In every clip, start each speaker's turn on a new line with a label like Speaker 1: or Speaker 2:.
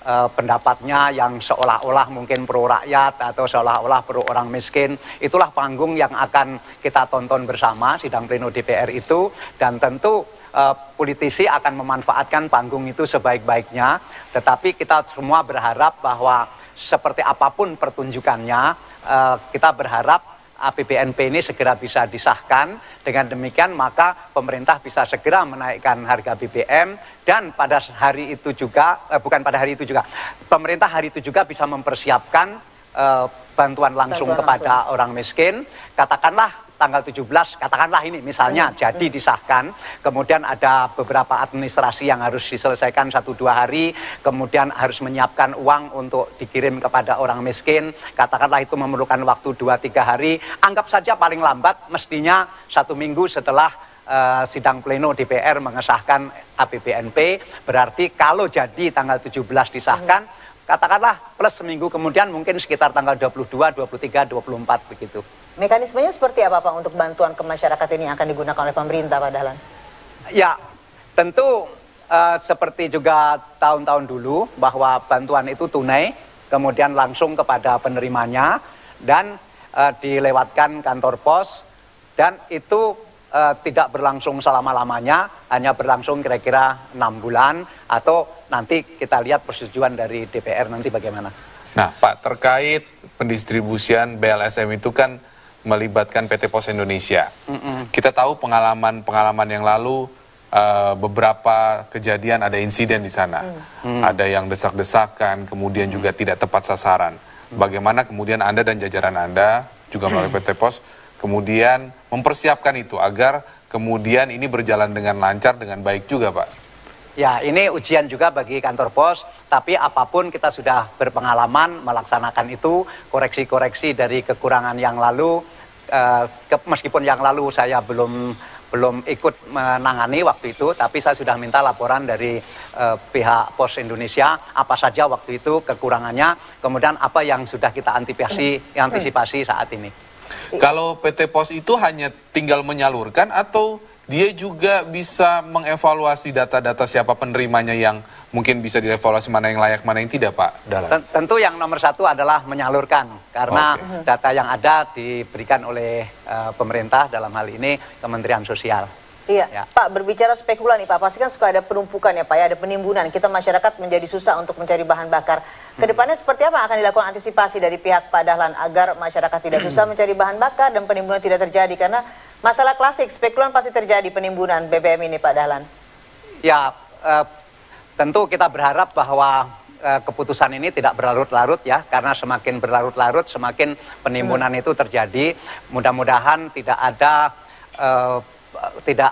Speaker 1: pendapatnya yang seolah-olah mungkin pro rakyat atau seolah-olah pro orang miskin. Itulah panggung yang akan kita tonton bersama sidang pleno DPR itu, dan tentu politisi akan memanfaatkan panggung itu sebaik-baiknya, tetapi kita semua berharap bahwa seperti apapun pertunjukannya, kita berharap APBNP ini segera bisa disahkan. Dengan demikian maka pemerintah bisa segera menaikkan harga BBM, dan pada hari itu juga, bukan pada hari itu juga, pemerintah hari itu juga bisa mempersiapkan bantuan langsung kepada orang miskin. Katakanlah tanggal 17, katakanlah ini misalnya jadi disahkan, kemudian ada beberapa administrasi yang harus diselesaikan 1-2 hari, kemudian harus menyiapkan uang untuk dikirim kepada orang miskin, katakanlah itu memerlukan waktu 2-3 hari, anggap saja paling lambat mestinya 1 minggu setelah sidang pleno DPR mengesahkan APBNP, berarti kalau jadi tanggal 17 disahkan, katakanlah plus seminggu kemudian mungkin sekitar tanggal 22, 23, 24 begitu.
Speaker 2: Mekanismenya seperti apa Pak untuk bantuan ke masyarakat ini yang akan digunakan oleh pemerintah Pak Dahlan?
Speaker 1: Ya, tentu seperti juga tahun-tahun dulu bahwa bantuan itu tunai, kemudian langsung kepada penerimanya, dan dilewatkan kantor pos, dan itu tidak berlangsung selama-lamanya, hanya berlangsung kira-kira 6 bulan, atau nanti kita lihat persetujuan dari DPR nanti bagaimana.
Speaker 3: Nah Pak, terkait pendistribusian BLSM itu kan melibatkan PT Pos Indonesia. Kita tahu pengalaman yang lalu beberapa kejadian ada insiden di sana. Ada yang desak-desakan, kemudian juga tidak tepat sasaran. Bagaimana kemudian Anda dan jajaran Anda juga melalui PT Pos kemudian mempersiapkan itu agar kemudian ini berjalan dengan lancar, dengan baik juga Pak?
Speaker 1: Ya, ini ujian juga bagi kantor pos, tapi apapun kita sudah berpengalaman melaksanakan itu, koreksi-koreksi dari kekurangan yang lalu, meskipun yang lalu saya belum ikut menangani waktu itu, tapi saya sudah minta laporan dari pihak Pos Indonesia, apa saja waktu itu kekurangannya, kemudian apa yang sudah kita antisipasi saat ini.
Speaker 3: Kalau PT Pos itu hanya tinggal menyalurkan atau dia juga bisa mengevaluasi data-data siapa penerimanya yang mungkin bisa dievaluasi mana yang layak, mana yang tidak, Pak Dahlan?
Speaker 1: Tentu yang nomor satu adalah menyalurkan, karena data yang ada diberikan oleh pemerintah, dalam hal ini Kementerian Sosial.
Speaker 2: Iya, ya. Pak, berbicara spekulan nih Pak, pasti kan suka ada penumpukan ya Pak ya, ada penimbunan, kita masyarakat menjadi susah untuk mencari bahan bakar. Kedepannya seperti apa akan dilakukan antisipasi dari pihak Pak Dahlan agar masyarakat tidak susah mencari bahan bakar dan penimbunan tidak terjadi? Karena masalah klasik, spekulan pasti terjadi penimbunan BBM ini Pak Dahlan.
Speaker 1: Ya, tentu kita berharap bahwa keputusan ini tidak berlarut-larut ya, karena semakin berlarut-larut semakin penimbunan itu terjadi. Mudah-mudahan tidak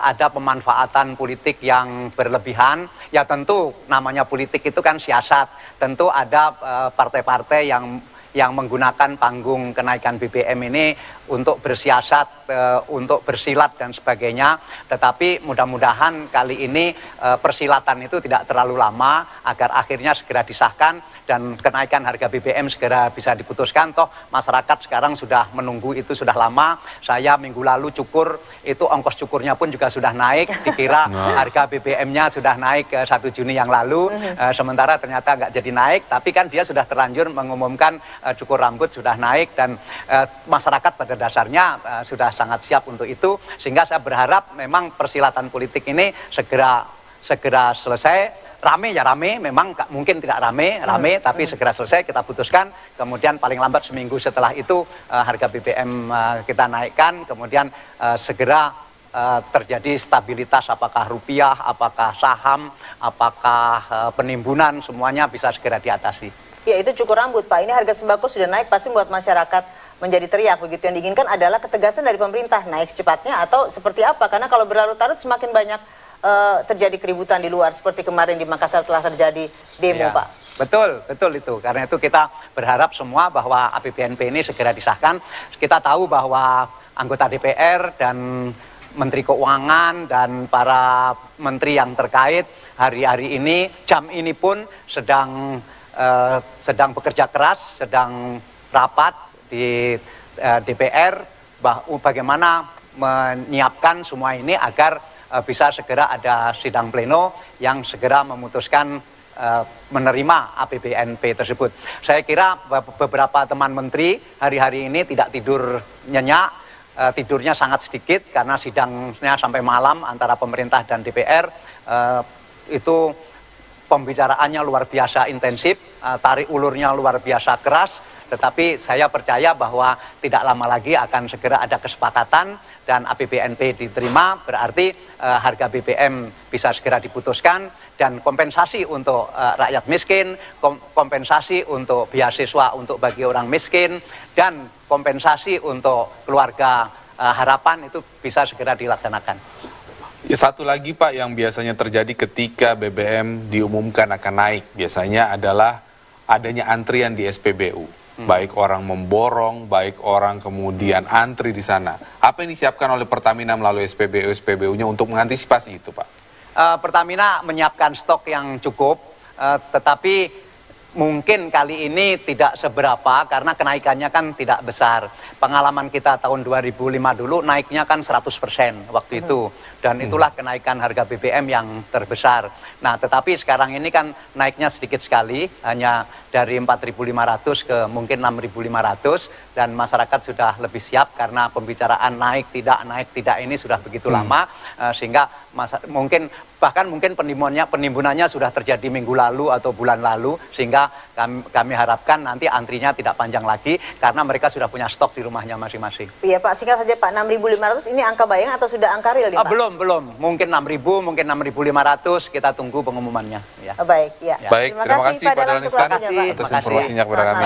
Speaker 1: ada pemanfaatan politik yang berlebihan. Ya tentu namanya politik itu kan siasat. Tentu ada partai-partai yang menggunakan panggung kenaikan BBM ini untuk bersiasat, untuk bersilat dan sebagainya. Tetapi mudah-mudahan kali ini persilatan itu tidak terlalu lama agar akhirnya segera disahkan dan kenaikan harga BBM segera bisa diputuskan. Toh masyarakat sekarang sudah menunggu itu sudah lama. Saya minggu lalu cukur, itu ongkos cukurnya pun juga sudah naik. Dikira harga BBM-nya sudah naik 1 Juni yang lalu, sementara ternyata nggak jadi naik. Tapi kan dia sudah terlanjur mengumumkan cukur rambut sudah naik, dan masyarakat pada dasarnya sudah sangat siap untuk itu. Sehingga saya berharap memang persilatan politik ini segera selesai. Rame ya rame, memang mungkin tidak rame, tapi segera selesai kita putuskan. Kemudian paling lambat seminggu setelah itu harga BBM kita naikkan. Kemudian segera terjadi stabilitas, apakah rupiah, apakah saham, apakah penimbunan, semuanya bisa segera diatasi.
Speaker 2: Ya, itu cukur rambut Pak, ini harga sembako sudah naik, pasti membuat masyarakat menjadi teriak. Begitu, yang diinginkan adalah ketegasan dari pemerintah, naik secepatnya atau seperti apa? Karena kalau berlarut-larut semakin banyak terjadi keributan di luar, seperti kemarin di Makassar telah terjadi demo, Pak.
Speaker 1: Betul itu. Karena itu kita berharap semua bahwa APBNP ini segera disahkan. Kita tahu bahwa anggota DPR dan Menteri Keuangan dan para menteri yang terkait hari-hari ini, jam ini pun sedang bekerja keras, sedang rapat di DPR, bagaimana menyiapkan semua ini agar bisa segera ada sidang pleno yang segera memutuskan menerima APBNP tersebut. Saya kira beberapa teman menteri hari-hari ini tidak tidur nyenyak, tidurnya sangat sedikit karena sidangnya sampai malam antara pemerintah dan DPR. Itu pembicaraannya luar biasa intensif, tarik ulurnya luar biasa keras, tetapi saya percaya bahwa tidak lama lagi akan segera ada kesepakatan dan APBNP diterima, berarti harga BBM bisa segera diputuskan dan kompensasi untuk rakyat miskin, kompensasi untuk beasiswa untuk bagi orang miskin, dan kompensasi untuk keluarga harapan itu bisa segera dilaksanakan.
Speaker 3: Ya, satu lagi Pak yang biasanya terjadi ketika BBM diumumkan akan naik, biasanya adalah adanya antrian di SPBU. Baik orang memborong, baik orang kemudian antri di sana. Apa yang disiapkan oleh Pertamina melalui SPBU-nya untuk mengantisipasi itu, Pak?
Speaker 1: Pertamina menyiapkan stok yang cukup, tetapi mungkin kali ini tidak seberapa karena kenaikannya kan tidak besar. Pengalaman kita tahun 2005 dulu naiknya kan 100% waktu itu. Dan itulah kenaikan harga BBM yang terbesar. Nah, tetapi sekarang ini kan naiknya sedikit sekali, hanya dari 4.500 ke mungkin 6.500, dan masyarakat sudah lebih siap karena pembicaraan naik tidak ini sudah begitu lama, sehingga mungkin penimbunannya sudah terjadi minggu lalu atau bulan lalu, sehingga kami harapkan nanti antrinya tidak panjang lagi karena mereka sudah punya stok di rumahnya masing-masing.
Speaker 2: Iya Pak, singkat saja Pak, 6.500 ini angka bayang atau sudah angka real nih Pak?
Speaker 1: Belum. Mungkin 6.000, mungkin 6.500, kita tunggu pengumumannya. Ya.
Speaker 2: Baik, ya.
Speaker 3: Baik, terima kasih Pak Dahlan Iskan atas informasinya kepada kami.